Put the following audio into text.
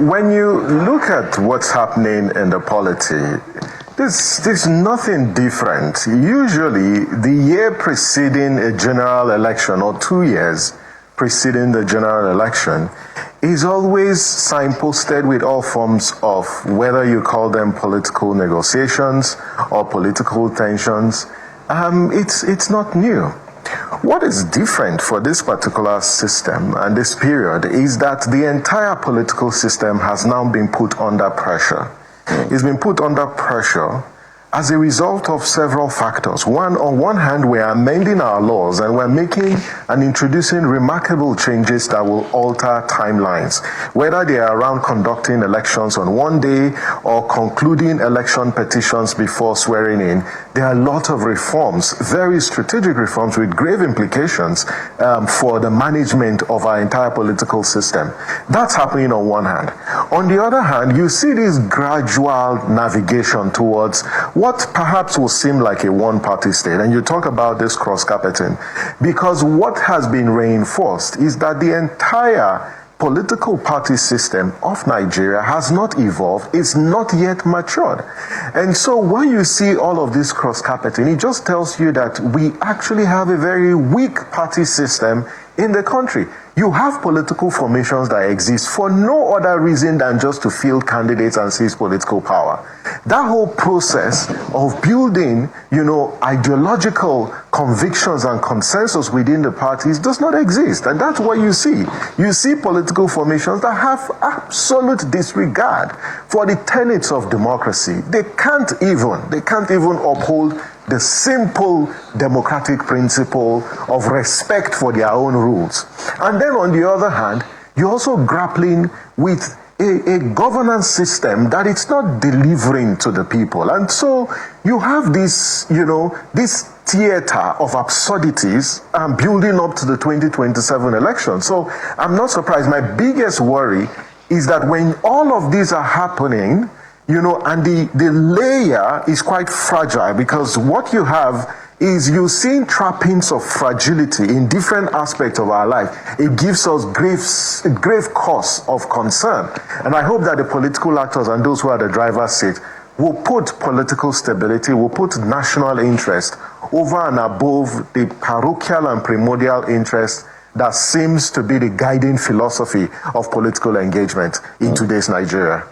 when you look at what's happening in the polity, there's nothing different. Usually, the year preceding a general election or 2 years preceding the general election is always signposted with all forms of, whether you call them political negotiations or political tensions. It's not new. What is different for this particular system and this period is that the entire political system has now been put under pressure. It's been put under pressure as a result of several factors. One, on one hand, we are amending our laws and we're making and introducing remarkable changes that will alter timelines, whether they are around conducting elections on one day or concluding election petitions before swearing in. There are a lot of reforms, very strategic reforms with grave implications for the management of our entire political system. That's happening on one hand. On the other hand, you see this gradual navigation towards what perhaps will seem like a one-party state. And you talk about this cross-carpeting, because what has been reinforced is that the entire political party system of Nigeria has not evolved, it's not yet matured. And so when you see all of this cross-carpeting, it just tells you that we actually have a very weak party system in the country. You have political formations that exist for no other reason than just to field candidates and seize political power. That whole process of building, ideological convictions and consensus within the parties does not exist. And that's what you see. You see political formations that have absolute disregard for the tenets of democracy. They can't even uphold the simple democratic principle of respect for their own rules. And then on the other hand, you're also grappling with a governance system that it's not delivering to the people. And so you have this, this theater of absurdities building up to the 2027 election. So I'm not surprised. My biggest worry is that when all of these are happening, and the layer is quite fragile, because what you have is you're seeing trappings of fragility in different aspects of our life. It gives us grave cause of concern. And I hope that the political actors and those who are the driver's seat will put political stability, will put national interest over and above the parochial and primordial interest that seems to be the guiding philosophy of political engagement in today's Nigeria.